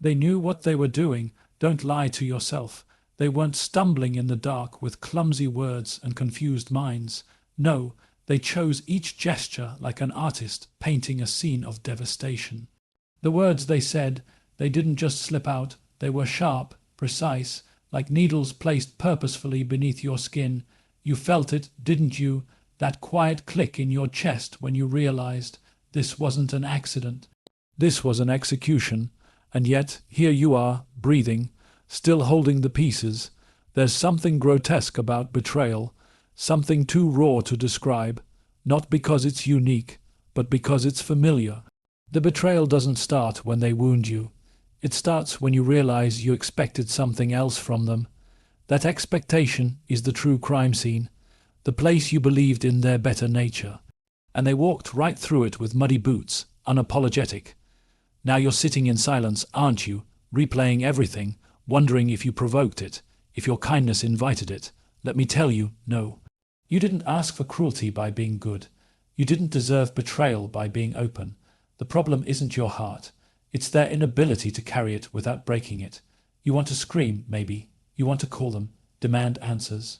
They knew what they were doing. Don't lie to yourself. They weren't stumbling in the dark with clumsy words and confused minds. No, they chose each gesture like an artist painting a scene of devastation. The words they said, they didn't just slip out. They were sharp, precise, like needles placed purposefully beneath your skin. You felt it, didn't you? That quiet click in your chest when you realized this wasn't an accident. This was an execution. And yet, here you are, breathing, still holding the pieces. There's something grotesque about betrayal, something too raw to describe, not because it's unique, but because it's familiar. The betrayal doesn't start when they wound you. It starts when you realize you expected something else from them. That expectation is the true crime scene, the place you believed in their better nature. And they walked right through it with muddy boots, unapologetic. Now you're sitting in silence, aren't you, replaying everything, wondering if you provoked it, if your kindness invited it. Let me tell you, no. You didn't ask for cruelty by being good. You didn't deserve betrayal by being open. The problem isn't your heart. It's their inability to carry it without breaking it. You want to scream, maybe. You want to call them, demand answers.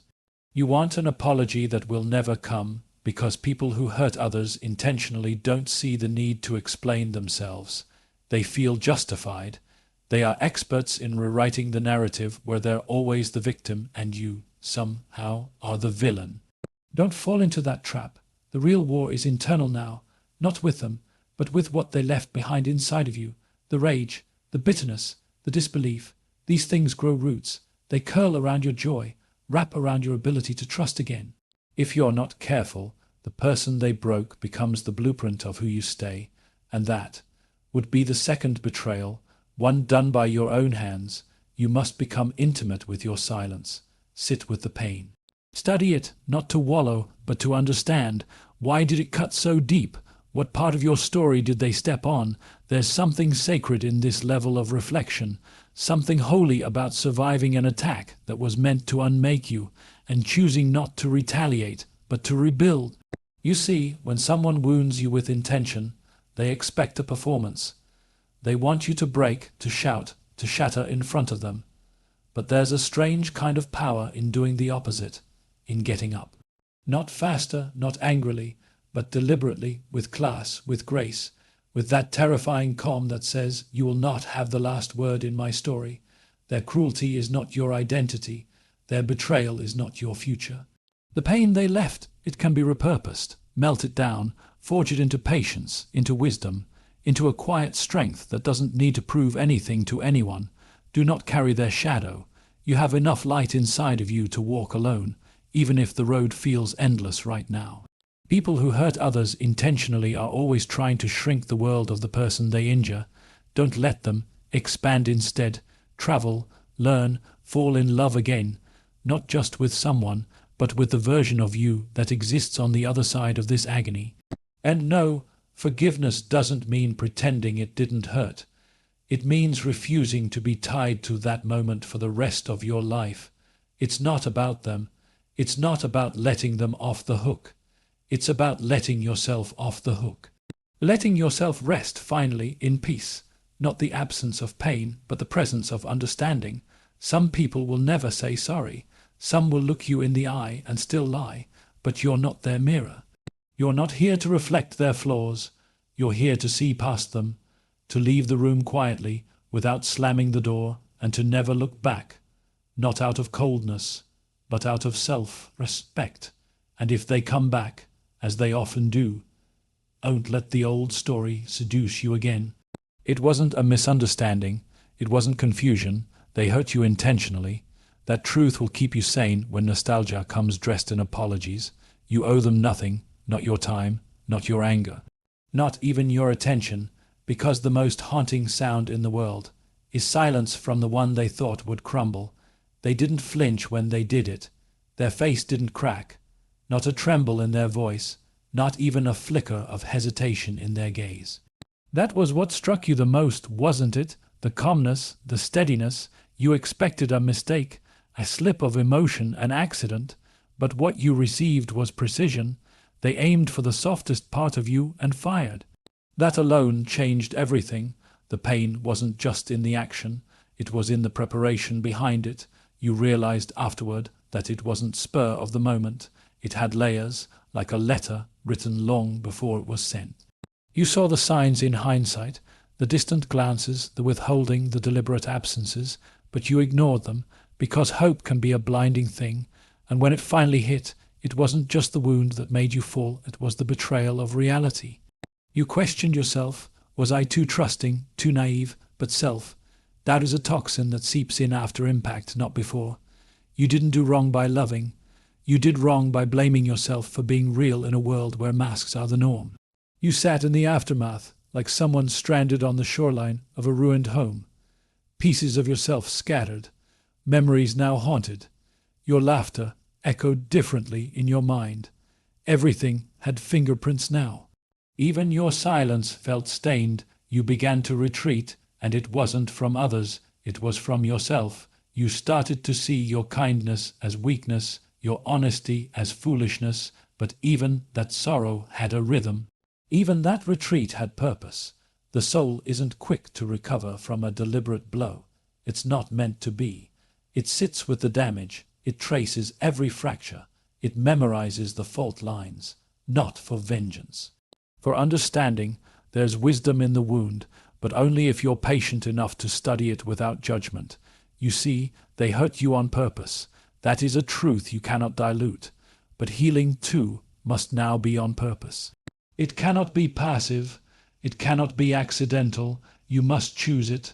You want an apology that will never come, because people who hurt others intentionally don't see the need to explain themselves. They feel justified. They are experts in rewriting the narrative where they're always the victim and you, somehow, are the villain. Don't fall into that trap. The real war is internal now, not with them, but with what they left behind inside of you. The rage, the bitterness, the disbelief. These things grow roots. They curl around your joy, wrap around your ability to trust again. If you're not careful, the person they broke becomes the blueprint of who you stay, and that would be the second betrayal, one done by your own hands. You must become intimate with your silence. Sit with the pain. Study it, not to wallow, but to understand. Why did it cut so deep? What part of your story did they step on? There's something sacred in this level of reflection, something holy about surviving an attack that was meant to unmake you, and choosing not to retaliate, but to rebuild. You see, when someone wounds you with intention, they expect a performance. They want you to break, to shout, to shatter in front of them. But there's a strange kind of power in doing the opposite, in getting up. Not faster, not angrily, but deliberately, with class, with grace, with that terrifying calm that says, you will not have the last word in my story. Their cruelty is not your identity. Their betrayal is not your future. The pain they left, it can be repurposed, melted down, forge it into patience, into wisdom, into a quiet strength that doesn't need to prove anything to anyone. Do not carry their shadow. You have enough light inside of you to walk alone, even if the road feels endless right now. People who hurt others intentionally are always trying to shrink the world of the person they injure. Don't let them. Expand instead. Travel, learn, fall in love again, not just with someone, but with the version of you that exists on the other side of this agony. And no, forgiveness doesn't mean pretending it didn't hurt. It means refusing to be tied to that moment for the rest of your life. It's not about them. It's not about letting them off the hook. It's about letting yourself off the hook. Letting yourself rest finally in peace. Not the absence of pain, but the presence of understanding. Some people will never say sorry. Some will look you in the eye and still lie, but you're not their mirror. You're not here to reflect their flaws. You're here to see past them, to leave the room quietly without slamming the door, and to never look back, not out of coldness, but out of self-respect. And if they come back, as they often do, don't let the old story seduce you again. It wasn't a misunderstanding. It wasn't confusion. They hurt you intentionally. That truth will keep you sane when nostalgia comes dressed in apologies. You owe them nothing, not your time, not your anger, not even your attention, because the most haunting sound in the world is silence from the one they thought would crumble. They didn't flinch when they did it. Their face didn't crack, not a tremble in their voice, not even a flicker of hesitation in their gaze. That was what struck you the most, wasn't it? The calmness, the steadiness. You expected a mistake, a slip of emotion, an accident, but what you received was precision. They aimed for the softest part of you and fired. That alone changed everything. The pain wasn't just in the action, it was in the preparation behind it. You realized afterward that it wasn't spur of the moment. It had layers, like a letter written long before it was sent. You saw the signs in hindsight, the distant glances, the withholding, the deliberate absences, but you ignored them because hope can be a blinding thing, and when it finally hit, it wasn't just the wound that made you fall, it was the betrayal of reality. You questioned yourself. Was I too trusting, too naive? But doubt is a toxin that seeps in after impact, not before. You didn't do wrong by loving. You did wrong by blaming yourself for being real in a world where masks are the norm. You sat in the aftermath, like someone stranded on the shoreline of a ruined home. Pieces of yourself scattered, memories now haunted. Your laughter echoed differently in your mind. Everything had fingerprints now. Even your silence felt stained. You began to retreat, and it wasn't from others, it was from yourself. You started to see your kindness as weakness, your honesty as foolishness, but even that sorrow had a rhythm. Even that retreat had purpose. The soul isn't quick to recover from a deliberate blow. It's not meant to be. It sits with the damage. It traces every fracture. It memorizes the fault lines, not for vengeance. For understanding, there's wisdom in the wound, but only if you're patient enough to study it without judgment. You see, they hurt you on purpose. That is a truth you cannot dilute. But healing, too, must now be on purpose. It cannot be passive. It cannot be accidental. You must choose it.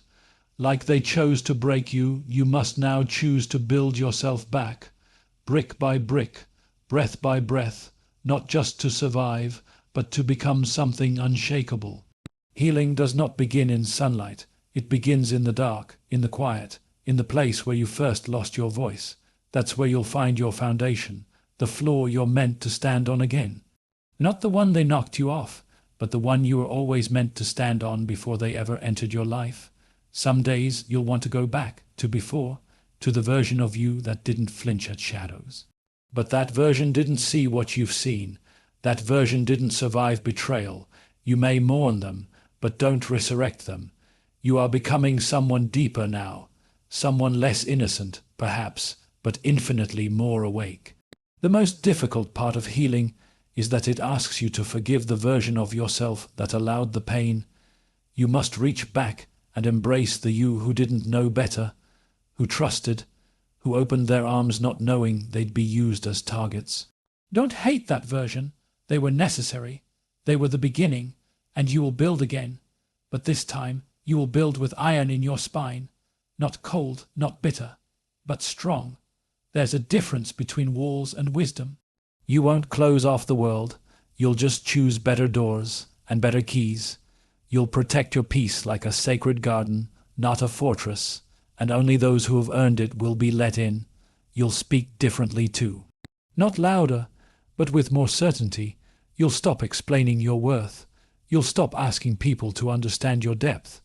Like they chose to break you, you must now choose to build yourself back, brick by brick, breath by breath, not just to survive, but to become something unshakable. Healing does not begin in sunlight. It begins in the dark, in the quiet, in the place where you first lost your voice. That's where you'll find your foundation, the floor you're meant to stand on again. Not the one they knocked you off, but the one you were always meant to stand on before they ever entered your life. Some days you'll want to go back to before, to the version of you that didn't flinch at shadows. But that version didn't see what you've seen. That version didn't survive betrayal. You may mourn them, but don't resurrect them. You are becoming someone deeper now, someone less innocent, perhaps, but infinitely more awake. The most difficult part of healing is that it asks you to forgive the version of yourself that allowed the pain. You must reach back and embrace the you who didn't know better, who trusted, who opened their arms not knowing they'd be used as targets. Don't hate that version. They were necessary. They were the beginning, and you will build again. But this time you will build with iron in your spine, not cold, not bitter, but strong. There's a difference between walls and wisdom. You won't close off the world. You'll just choose better doors and better keys. You'll protect your peace like a sacred garden, not a fortress, and only those who have earned it will be let in. You'll speak differently too. Not louder, but with more certainty. You'll stop explaining your worth. You'll stop asking people to understand your depth.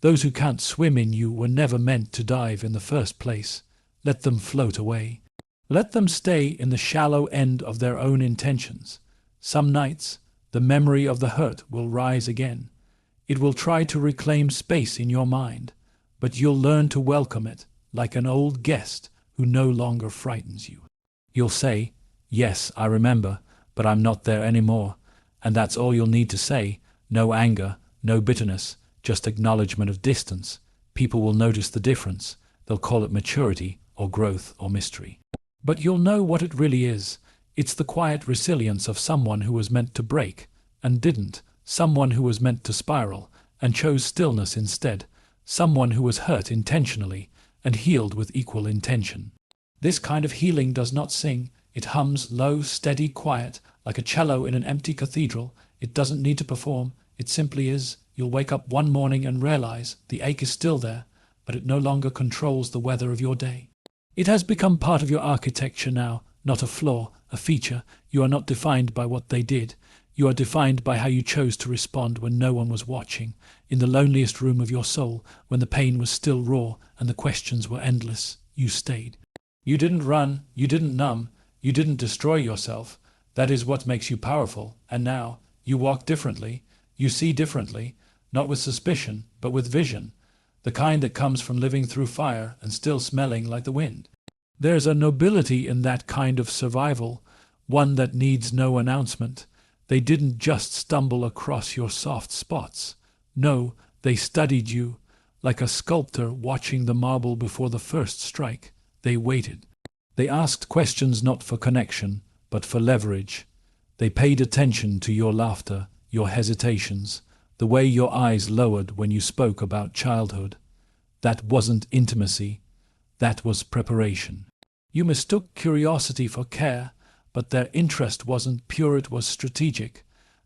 Those who can't swim in you were never meant to dive in the first place. Let them float away. Let them stay in the shallow end of their own intentions. Some nights, the memory of the hurt will rise again. It will try to reclaim space in your mind, but you'll learn to welcome it like an old guest who no longer frightens you. You'll say, "Yes, I remember, but I'm not there anymore." And that's all you'll need to say. No anger, no bitterness, just acknowledgement of distance. People will notice the difference. They'll call it maturity or growth or mystery. But you'll know what it really is. It's the quiet resilience of someone who was meant to break and didn't. Someone who was meant to spiral and chose stillness instead. Someone who was hurt intentionally and healed with equal intention. This kind of healing does not sing. It hums low, steady, quiet, like a cello in an empty cathedral. It doesn't need to perform. It simply is. You'll wake up one morning and realize the ache is still there, but it no longer controls the weather of your day. It has become part of your architecture now, not a flaw, a feature. You are not defined by what they did. You are defined by how you chose to respond when no one was watching, in the loneliest room of your soul, when the pain was still raw and the questions were endless. You stayed. You didn't run, you didn't numb, you didn't destroy yourself. That is what makes you powerful. And now, you walk differently, you see differently. not with suspicion, but with vision, the kind that comes from living through fire and still smelling like the wind. There's a nobility in that kind of survival, one that needs no announcement. They didn't just stumble across your soft spots. No, they studied you, like a sculptor watching the marble before the first strike. They waited. They asked questions not for connection, but for leverage. They paid attention to your laughter, your hesitations, the way your eyes lowered when you spoke about childhood. That wasn't intimacy. That was preparation. You mistook curiosity for care, but their interest wasn't pure, it was strategic.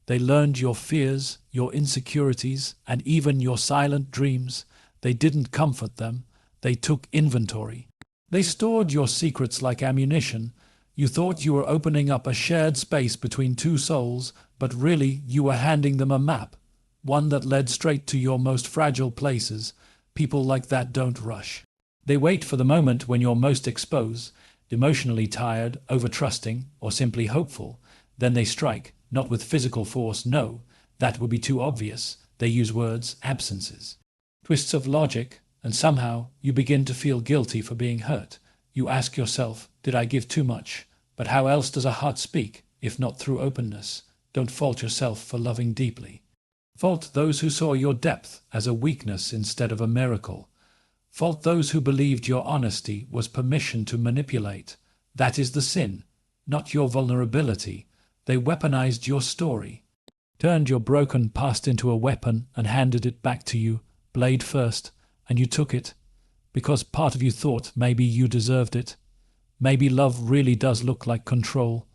They learned your fears, your insecurities, and even your silent dreams. They didn't comfort them. They took inventory. They stored your secrets like ammunition. You thought you were opening up a shared space between two souls, but really you were handing them a map, one that led straight to your most fragile places. People like that don't rush. They wait for the moment when you're most exposed, emotionally tired, over-trusting, or simply hopeful. Then they strike, not with physical force, no, that would be too obvious. They use words, absences, twists of logic, and somehow you begin to feel guilty for being hurt. You ask yourself, did I give too much? But how else does a heart speak, if not through openness? Don't fault yourself for loving deeply. Fault those who saw your depth as a weakness instead of a miracle. Fault those who believed your honesty was permission to manipulate. That is the sin, not your vulnerability. They weaponized your story, turned your broken past into a weapon and handed it back to you, blade first, and you took it, because part of you thought maybe you deserved it. Maybe love really does look like control.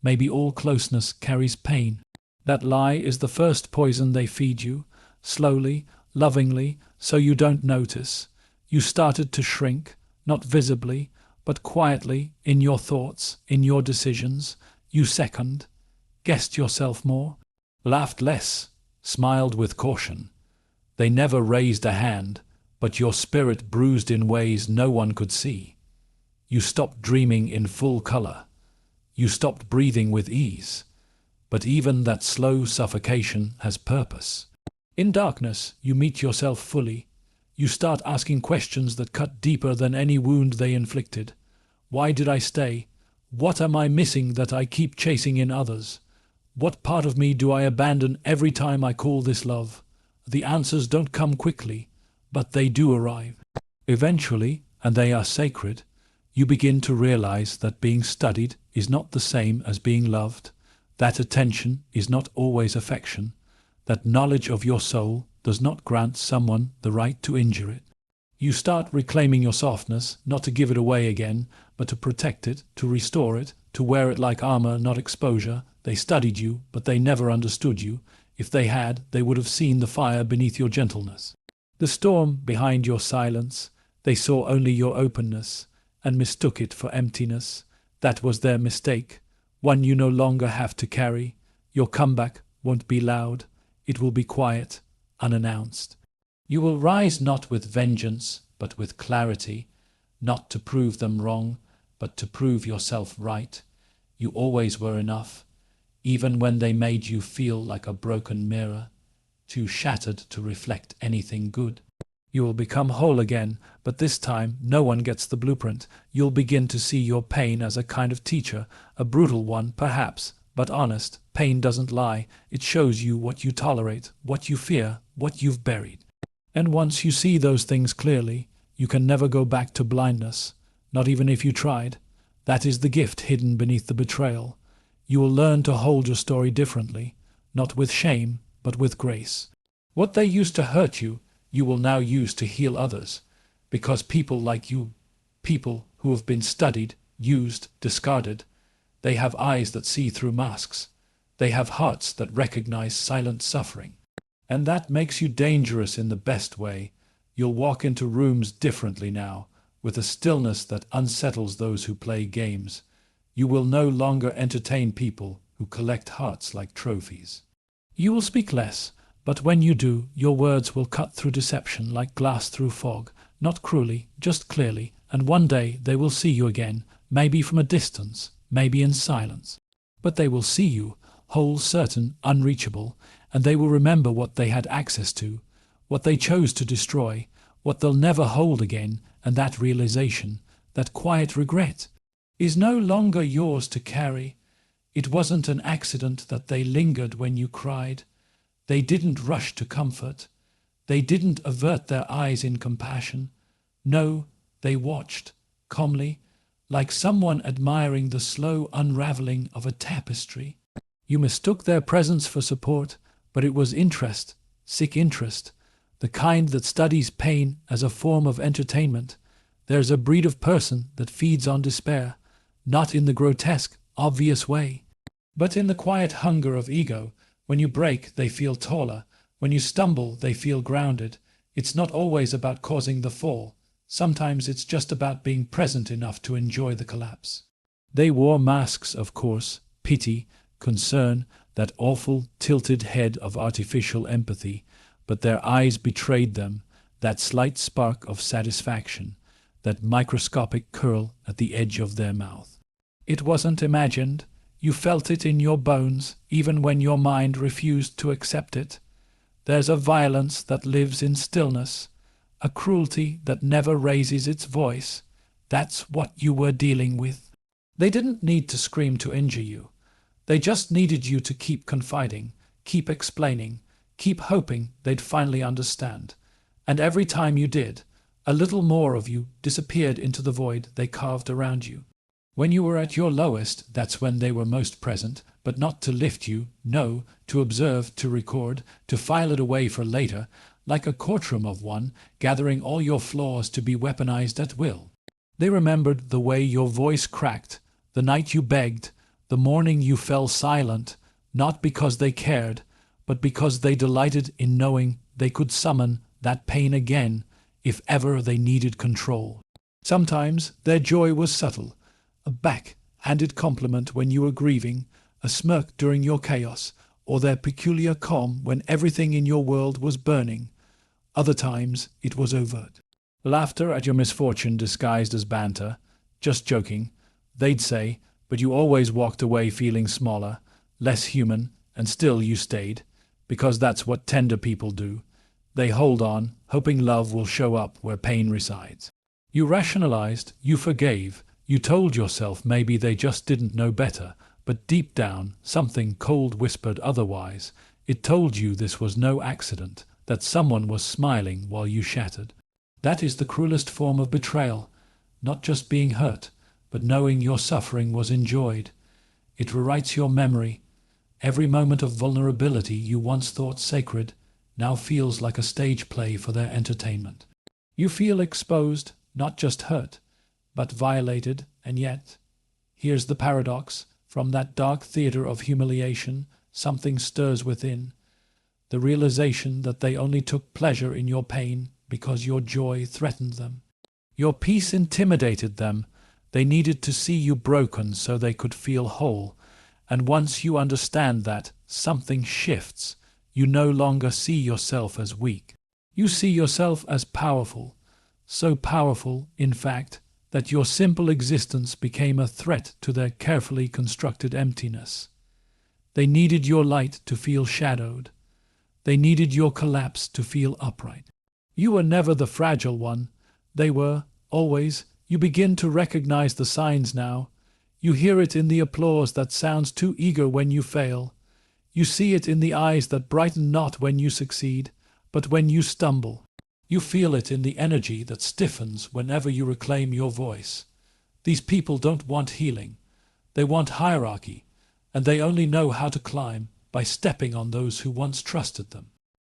Maybe all closeness carries pain. That lie is the first poison they feed you, slowly, lovingly, so you don't notice. You started to shrink, not visibly, but quietly, in your thoughts, in your decisions. You second, guessed yourself more, laughed less, smiled with caution. They never raised a hand, but your spirit bruised in ways no one could see. You stopped dreaming in full color. You stopped breathing with ease. But even that slow suffocation has purpose. In darkness, you meet yourself fully. You start asking questions that cut deeper than any wound they inflicted. Why did I stay? What am I missing that I keep chasing in others? What part of me do I abandon every time I call this love? The answers don't come quickly, but they do arrive. Eventually, and they are sacred, you begin to realize that being studied is not the same as being loved, that attention is not always affection, that knowledge of your soul does not grant someone the right to injure it. You start reclaiming your softness, not to give it away again, but to protect it, to restore it, to wear it like armor, not exposure. They studied you, but they never understood you. If they had, they would have seen the fire beneath your gentleness, the storm behind your silence. They saw only your openness, and mistook it for emptiness. That was their mistake, one you no longer have to carry. Your comeback won't be loud. It will be quiet, unannounced. You will rise not with vengeance, but with clarity, not to prove them wrong, but to prove yourself right. You always were enough, even when they made you feel like a broken mirror, too shattered to reflect anything good. You will become whole again, but this time no one gets the blueprint. You'll begin to see your pain as a kind of teacher, a brutal one, perhaps, but honest. Pain doesn't lie. It shows you what you tolerate, what you fear, what you've buried. And once you see those things clearly, you can never go back to blindness, not even if you tried. That is the gift hidden beneath the betrayal. You will learn to hold your story differently, not with shame, but with grace. What they used to hurt you, you will now use to heal others, because people like you, people who have been studied, used, discarded, they have eyes that see through masks. They have hearts that recognize silent suffering. And that makes you dangerous in the best way. You'll walk into rooms differently now, with a stillness that unsettles those who play games. You will no longer entertain people who collect hearts like trophies. You will speak less, but when you do, your words will cut through deception like glass through fog, not cruelly, just clearly, and one day they will see you again, maybe from a distance, maybe in silence. But they will see you, whole, certain, unreachable, and they will remember what they had access to, what they chose to destroy, what they'll never hold again, and that realization, that quiet regret, is no longer yours to carry. It wasn't an accident that they lingered when you cried. They didn't rush to comfort. They didn't avert their eyes in compassion. No, they watched, calmly, like someone admiring the slow unraveling of a tapestry. You mistook their presence for support, but it was interest, sick interest, the kind that studies pain as a form of entertainment. There's a breed of person that feeds on despair, not in the grotesque, obvious way, but in the quiet hunger of ego. When you break, they feel taller. When you stumble, they feel grounded. It's not always about causing the fall. Sometimes it's just about being present enough to enjoy the collapse. They wore masks, of course, pity, concern, that awful tilted head of artificial empathy, but their eyes betrayed them, that slight spark of satisfaction, that microscopic curl at the edge of their mouth. It wasn't imagined. You felt it in your bones, even when your mind refused to accept it. There's a violence that lives in stillness, a cruelty that never raises its voice. That's what you were dealing with. They didn't need to scream to injure you. They just needed you to keep confiding, keep explaining, keep hoping they'd finally understand. And every time you did, a little more of you disappeared into the void they carved around you. When you were at your lowest, that's when they were most present, but not to lift you, no, to observe, to record, to file it away for later, like a courtroom of one, gathering all your flaws to be weaponized at will. They remembered the way your voice cracked, the night you begged, the morning you fell silent, not because they cared, but because they delighted in knowing they could summon that pain again if ever they needed control. Sometimes their joy was subtle, a back-handed compliment when you were grieving, a smirk during your chaos, or their peculiar calm when everything in your world was burning. Other times it was overt. Laughter at your misfortune disguised as banter, just joking, they'd say, but you always walked away feeling smaller, less human, and still you stayed, because that's what tender people do. They hold on, hoping love will show up where pain resides. You rationalized, you forgave, you told yourself maybe they just didn't know better, but deep down, something cold whispered otherwise. It told you this was no accident, that someone was smiling while you shattered. That is the cruelest form of betrayal, not just being hurt, but knowing your suffering was enjoyed. It rewrites your memory. Every moment of vulnerability you once thought sacred now feels like a stage play for their entertainment. You feel exposed, not just hurt, but violated, and yet, here's the paradox, from that dark theater of humiliation, something stirs within, the realization that they only took pleasure in your pain because your joy threatened them. Your peace intimidated them. They needed to see you broken so they could feel whole, and once you understand that, something shifts. You no longer see yourself as weak. You see yourself as powerful, so powerful, in fact, that your simple existence became a threat to their carefully constructed emptiness. They needed your light to feel shadowed. They needed your collapse to feel upright. You were never the fragile one. They were, always. You begin to recognize the signs now. You hear it in the applause that sounds too eager when you fail. You see it in the eyes that brighten not when you succeed, but when you stumble. You feel it in the energy that stiffens whenever you reclaim your voice. These people don't want healing. They want hierarchy, and they only know how to climb by stepping on those who once trusted them.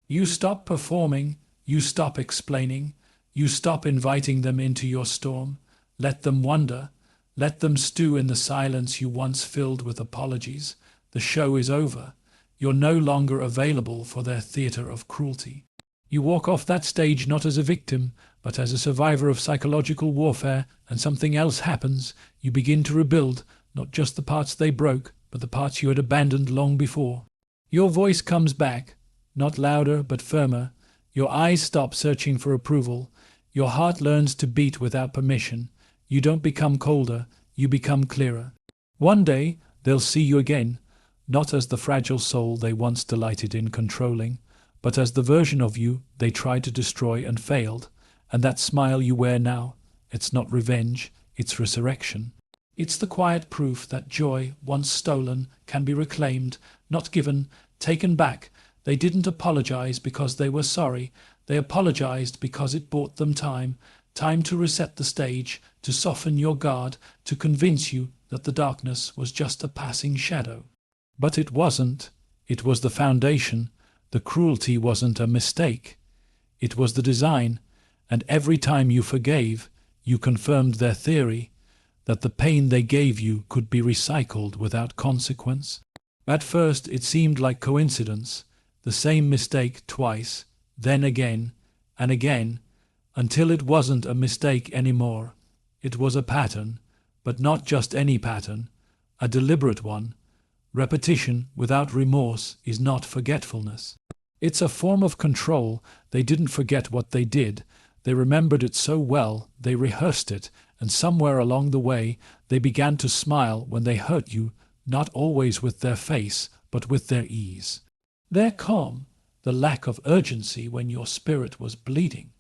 You stop performing, you stop explaining, you stop inviting them into your storm. Let them wonder, let them stew in the silence you once filled with apologies. The show is over. You're no longer available for their theater of cruelty. You walk off that stage not as a victim, but as a survivor of psychological warfare, and something else happens. You begin to rebuild, not just the parts they broke, but the parts you had abandoned long before. Your voice comes back, not louder but firmer. Your eyes stop searching for approval. Your heart learns to beat without permission. You don't become colder, you become clearer. One day, they'll see you again, not as the fragile soul they once delighted in controlling, but as the version of you they tried to destroy and failed. And that smile you wear now, it's not revenge, it's resurrection. It's the quiet proof that joy, once stolen, can be reclaimed, not given, taken back. They didn't apologize because they were sorry. They apologized because it bought them time. Time to reset the stage, to soften your guard, to convince you that the darkness was just a passing shadow. But it wasn't. It was the foundation. The cruelty wasn't a mistake. It was the design. And every time you forgave, you confirmed their theory that the pain they gave you could be recycled without consequence. At first it seemed like coincidence, the same mistake twice, then again and again, until it wasn't a mistake anymore. It was a pattern, but not just any pattern, a deliberate one. Repetition without remorse is not forgetfulness. It's a form of control. They didn't forget what they did. They remembered it so well, they rehearsed it, and somewhere along the way they began to smile when they hurt you, not always with their face, but with their ease. Their calm, the lack of urgency when your spirit was bleeding,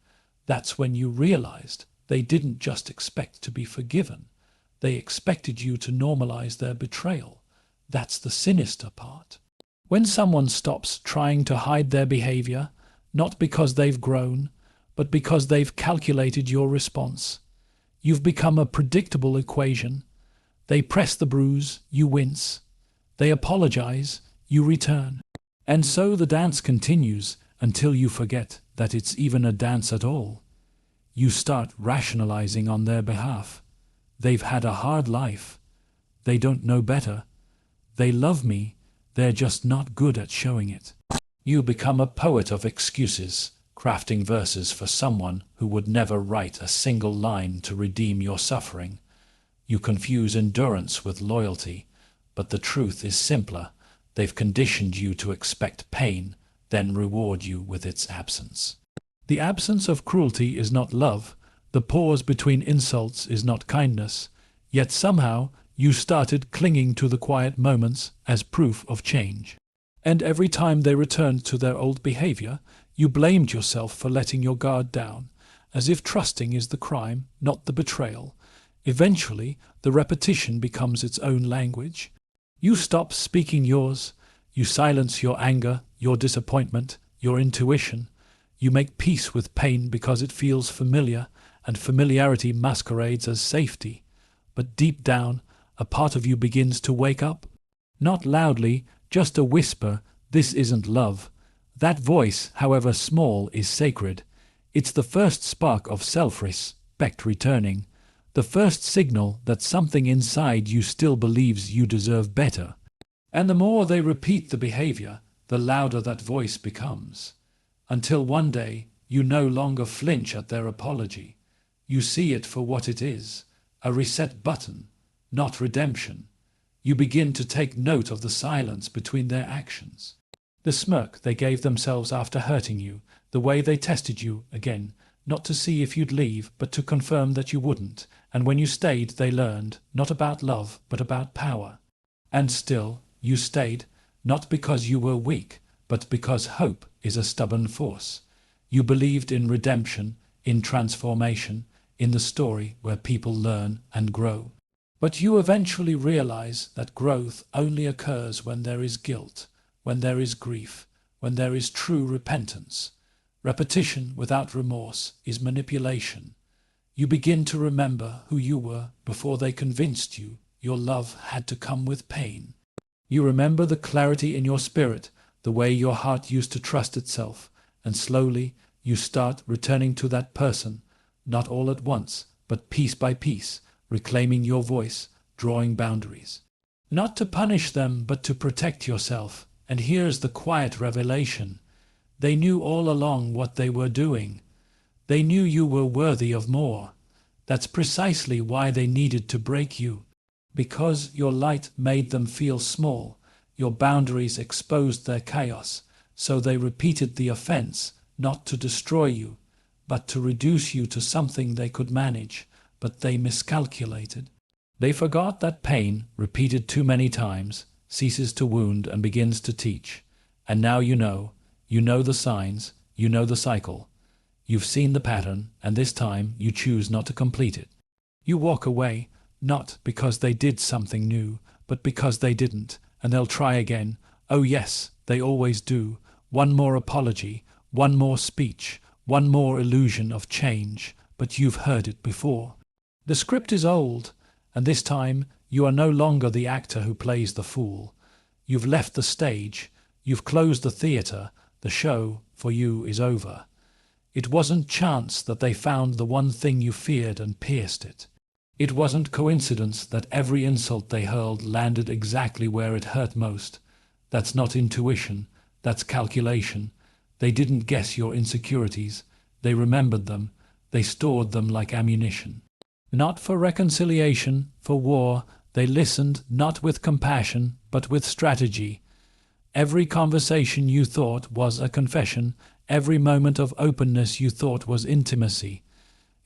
that's when you realized they didn't just expect to be forgiven. They expected you to normalize their betrayal. That's the sinister part. When someone stops trying to hide their behavior, not because they've grown, but because they've calculated your response, you've become a predictable equation. They press the bruise, you wince. They apologize, you return. And so the dance continues until you forget that it's even a dance at all. You start rationalizing on their behalf. They've had a hard life. They don't know better. They love me. They're just not good at showing it. You become a poet of excuses, crafting verses for someone who would never write a single line to redeem your suffering. You confuse endurance with loyalty, but the truth is simpler. They've conditioned you to expect pain, then reward you with its absence. The absence of cruelty is not love. The pause between insults is not kindness. Yet somehow you started clinging to the quiet moments as proof of change. And every time they returned to their old behavior, you blamed yourself for letting your guard down, as if trusting is the crime, not the betrayal. Eventually, the repetition becomes its own language. You stop speaking yours. You silence your anger, your disappointment, your intuition. You make peace with pain because it feels familiar, and familiarity masquerades as safety. But deep down, a part of you begins to wake up. Not loudly, just a whisper, this isn't love. That voice, however small, is sacred. It's the first spark of self-respect returning, the first signal that something inside you still believes you deserve better. And the more they repeat the behavior, the louder that voice becomes. Until one day, you no longer flinch at their apology. You see it for what it is, a reset button, not redemption. You begin to take note of the silence between their actions. The smirk they gave themselves after hurting you, the way they tested you again, not to see if you'd leave, but to confirm that you wouldn't. And when you stayed, they learned, not about love, but about power. And still, you stayed, not because you were weak, but because hope is a stubborn force. You believed in redemption, in transformation, in the story where people learn and grow. But you eventually realize that growth only occurs when there is guilt, when there is grief, when there is true repentance. Repetition without remorse is manipulation. You begin to remember who you were before they convinced you your love had to come with pain. You remember the clarity in your spirit, the way your heart used to trust itself, and slowly you start returning to that person, not all at once, but piece by piece, reclaiming your voice, drawing boundaries. Not to punish them, but to protect yourself. And here's the quiet revelation. They knew all along what they were doing. They knew you were worthy of more. That's precisely why they needed to break you. Because your light made them feel small, your boundaries exposed their chaos, so they repeated the offense, not to destroy you, but to reduce you to something they could manage, but they miscalculated. They forgot that pain, repeated too many times, ceases to wound and begins to teach. And now you know the signs, you know the cycle. You've seen the pattern, and this time you choose not to complete it. You walk away, not because they did something new, but because they didn't, and they'll try again. Oh yes, they always do. One more apology, one more speech, one more illusion of change, but you've heard it before. The script is old, and this time you are no longer the actor who plays the fool. You've left the stage, you've closed the theatre, the show for you is over. It wasn't chance that they found the one thing you feared and pierced it. It wasn't coincidence that every insult they hurled landed exactly where it hurt most. That's not intuition, that's calculation. They didn't guess your insecurities, they remembered them, they stored them like ammunition. Not for reconciliation, for war, they listened not with compassion, but with strategy. Every conversation you thought was a confession, every moment of openness you thought was intimacy.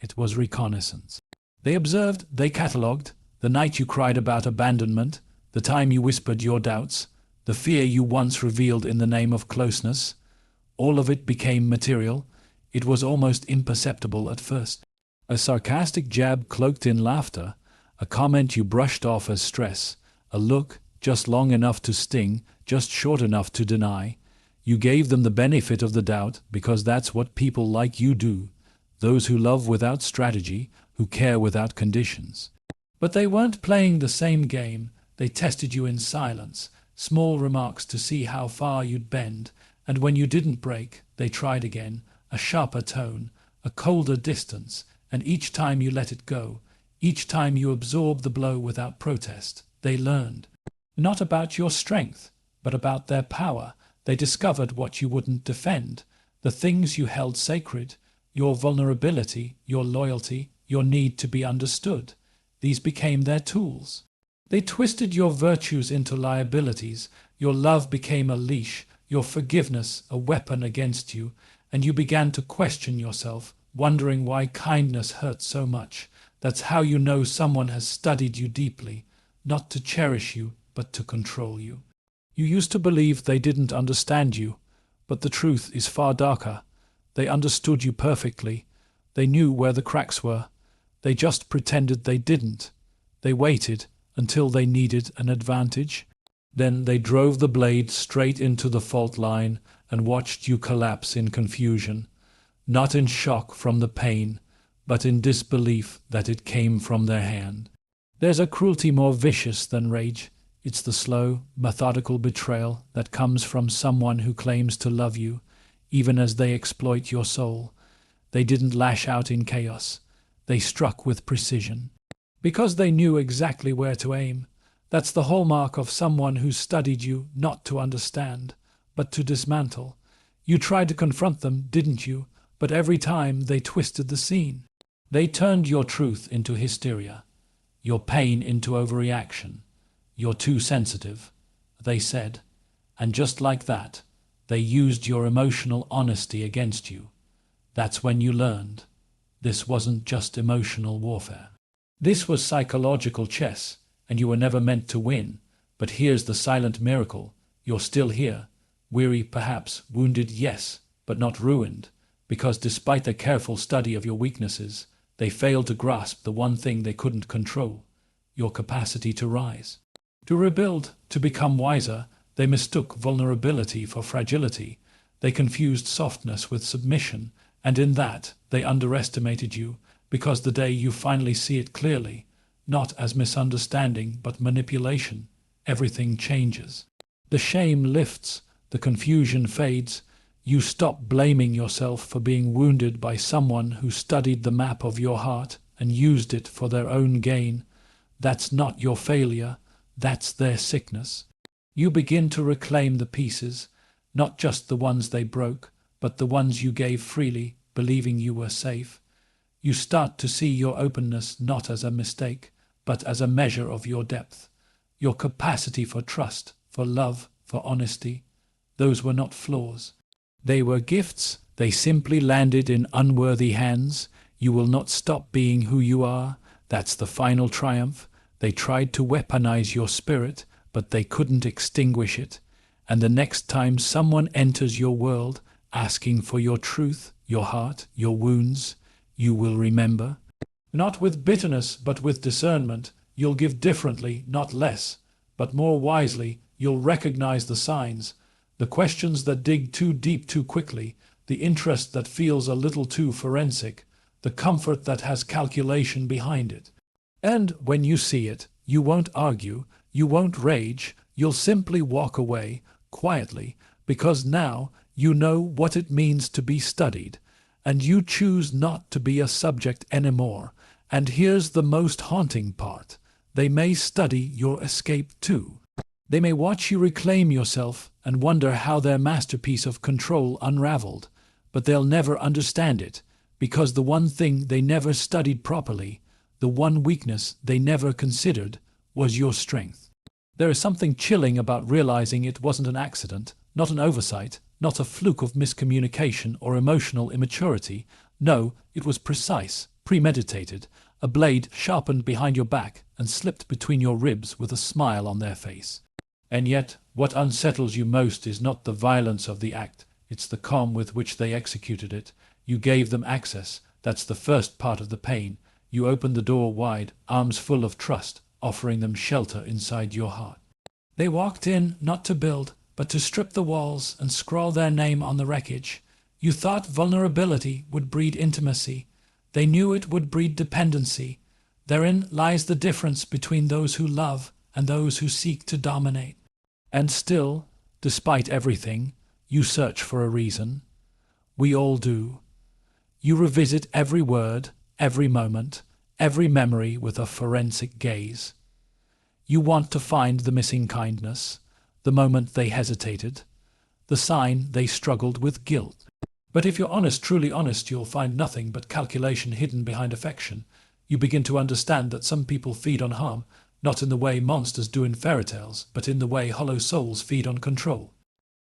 It was reconnaissance. They observed, they catalogued, the night you cried about abandonment, the time you whispered your doubts, the fear you once revealed in the name of closeness. All of it became material. It was almost imperceptible at first. A sarcastic jab cloaked in laughter, a comment you brushed off as stress, a look just long enough to sting, just short enough to deny. You gave them the benefit of the doubt because that's what people like you do, those who love without strategy, who care without conditions. But they weren't playing the same game. They tested you in silence, small remarks to see how far you'd bend, and when you didn't break, they tried again, a sharper tone, a colder distance, and each time you let it go, each time you absorbed the blow without protest, they learned. Not about your strength, but about their power. They discovered what you wouldn't defend, the things you held sacred, your vulnerability, your loyalty, your need to be understood. These became their tools. They twisted your virtues into liabilities, your love became a leash, your forgiveness a weapon against you, and you began to question yourself, wondering why kindness hurt so much. That's how you know someone has studied you deeply, not to cherish you, but to control you. You used to believe they didn't understand you, but the truth is far darker. They understood you perfectly. They knew where the cracks were. They just pretended they didn't. They waited until they needed an advantage. Then they drove the blade straight into the fault line and watched you collapse in confusion, not in shock from the pain, but in disbelief that it came from their hand. There's a cruelty more vicious than rage. It's the slow, methodical betrayal that comes from someone who claims to love you, even as they exploit your soul. They didn't lash out in chaos. They struck with precision. Because they knew exactly where to aim. That's the hallmark of someone who studied you not to understand, but to dismantle. You tried to confront them, didn't you? But every time they twisted the scene. They turned your truth into hysteria, your pain into overreaction. You're too sensitive, they said. And just like that, they used your emotional honesty against you. That's when you learned. This wasn't just emotional warfare. This was psychological chess, and you were never meant to win. But here's the silent miracle. You're still here. Weary, perhaps, wounded, yes, but not ruined. Because despite the careful study of your weaknesses, they failed to grasp the one thing they couldn't control, your capacity to rise. To rebuild, to become wiser, they mistook vulnerability for fragility. They confused softness with submission, and in that they underestimated you, because the day you finally see it clearly, not as misunderstanding but manipulation, everything changes. The shame lifts, the confusion fades. You stop blaming yourself for being wounded by someone who studied the map of your heart and used it for their own gain. That's not your failure, that's their sickness. You begin to reclaim the pieces, not just the ones they broke, but the ones you gave freely, believing you were safe. You start to see your openness not as a mistake, but as a measure of your depth, your capacity for trust, for love, for honesty. Those were not flaws. They were gifts. They simply landed in unworthy hands. You will not stop being who you are. That's the final triumph. They tried to weaponize your spirit, but they couldn't extinguish it. And the next time someone enters your world, asking for your truth, your heart, your wounds, you will remember. Not with bitterness, but with discernment, you'll give differently, not less, but more wisely. You'll recognize the signs, the questions that dig too deep too quickly, the interest that feels a little too forensic, the comfort that has calculation behind it. And when you see it, you won't argue, you won't rage, you'll simply walk away, quietly, because now you know what it means to be studied, and you choose not to be a subject anymore. And here's the most haunting part. They may study your escape too. They may watch you reclaim yourself and wonder how their masterpiece of control unraveled, but they'll never understand it, because the one thing they never studied properly, the one weakness they never considered, was your strength. There is something chilling about realizing it wasn't an accident, not an oversight, not a fluke of miscommunication or emotional immaturity. No, it was precise, premeditated, a blade sharpened behind your back and slipped between your ribs with a smile on their face. And yet, what unsettles you most is not the violence of the act, it's the calm with which they executed it. You gave them access, that's the first part of the pain. You opened the door wide, arms full of trust, offering them shelter inside your heart. They walked in not to build, but to strip the walls and scrawl their name on the wreckage. You thought vulnerability would breed intimacy. They knew it would breed dependency. Therein lies the difference between those who love and those who seek to dominate. And still, despite everything, you search for a reason. We all do. You revisit every word, every moment, every memory with a forensic gaze. You want to find the missing kindness, the moment they hesitated, the sign they struggled with guilt. But if you're honest, truly honest, you'll find nothing but calculation hidden behind affection. You begin to understand that some people feed on harm, not in the way monsters do in fairy tales, but in the way hollow souls feed on control.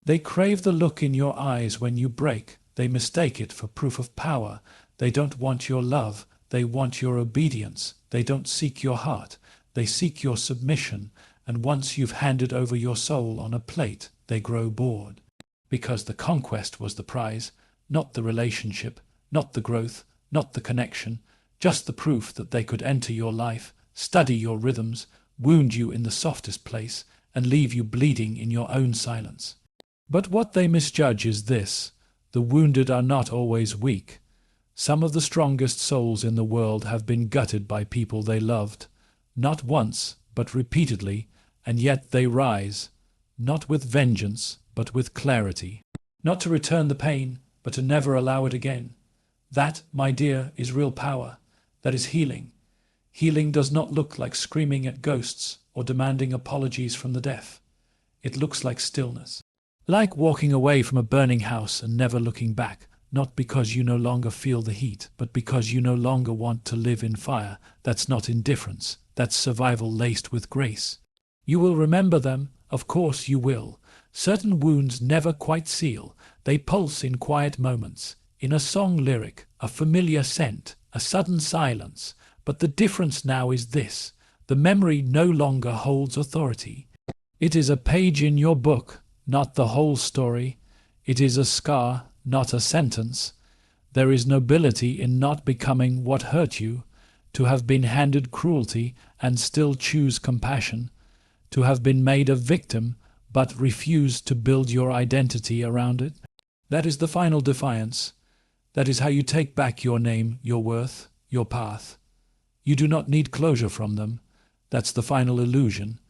They crave the look in your eyes when you break. They mistake it for proof of power. They don't want your love. They want your obedience. They don't seek your heart. They seek your submission. And once you've handed over your soul on a plate, they grow bored. Because the conquest was the prize, not the relationship, not the growth, not the connection, just the proof that they could enter your life, study your rhythms, wound you in the softest place, and leave you bleeding in your own silence. But what they misjudge is this: the wounded are not always weak. Some of the strongest souls in the world have been gutted by people they loved, not once, but repeatedly, and yet they rise, not with vengeance, but with clarity. Not to return the pain, but to never allow it again. That, my dear, is real power. That is healing. Healing does not look like screaming at ghosts or demanding apologies from the deaf. It looks like stillness. Like walking away from a burning house and never looking back, not because you no longer feel the heat, but because you no longer want to live in fire. That's not indifference. That's survival laced with grace. You will remember them, of course you will. Certain wounds never quite seal. They pulse in quiet moments, in a song lyric, a familiar scent, a sudden silence. But the difference now is this: the memory no longer holds authority. It is a page in your book, not the whole story. It is a scar, not a sentence. There is nobility in not becoming what hurt you, to have been handed cruelty and still choose compassion, to have been made a victim but refuse to build your identity around it. That is the final defiance. That is how you take back your name, your worth, your path. You do not need closure from them. That's the final illusion.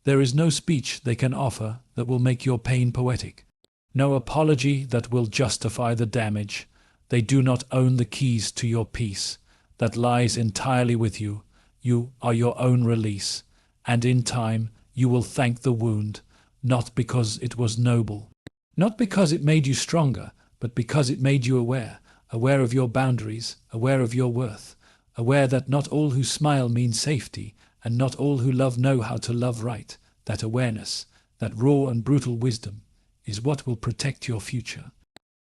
There is no speech they can offer that will make your pain poetic. No apology that will justify the damage. They do not own the keys to your peace. That lies entirely with you. You are your own release. And in time, you will thank the wound, not because it was noble, not because it made you stronger, but because it made you aware, aware of your boundaries, aware of your worth, aware that not all who smile mean safety, and not all who love know how to love right. That awareness, that raw and brutal wisdom, is what will protect your future.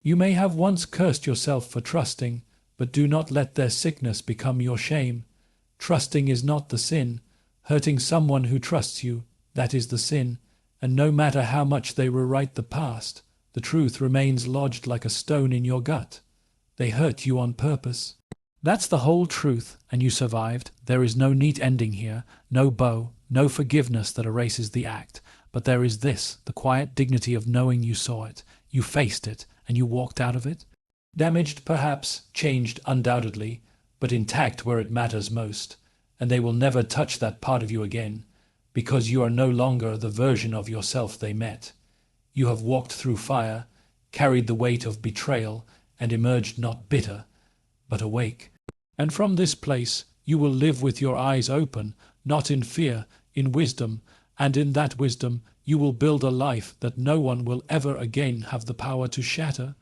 You may have once cursed yourself for trusting, but do not let their sickness become your shame. Trusting is not the sin. Hurting someone who trusts you That is the sin, and no matter how much they rewrite the past, the truth remains lodged like a stone in your gut. They hurt you on purpose. That's the whole truth, and you survived. There is no neat ending here, no bow, no forgiveness that erases the act. But there is this, the quiet dignity of knowing you saw it, you faced it, and you walked out of it. Damaged, perhaps, changed, undoubtedly, but intact where it matters most. And they will never touch that part of you again, because you are no longer the version of yourself they met. You have walked through fire, carried the weight of betrayal, and emerged not bitter, but awake. And from this place you will live with your eyes open, not in fear, in wisdom, and in that wisdom you will build a life that no one will ever again have the power to shatter.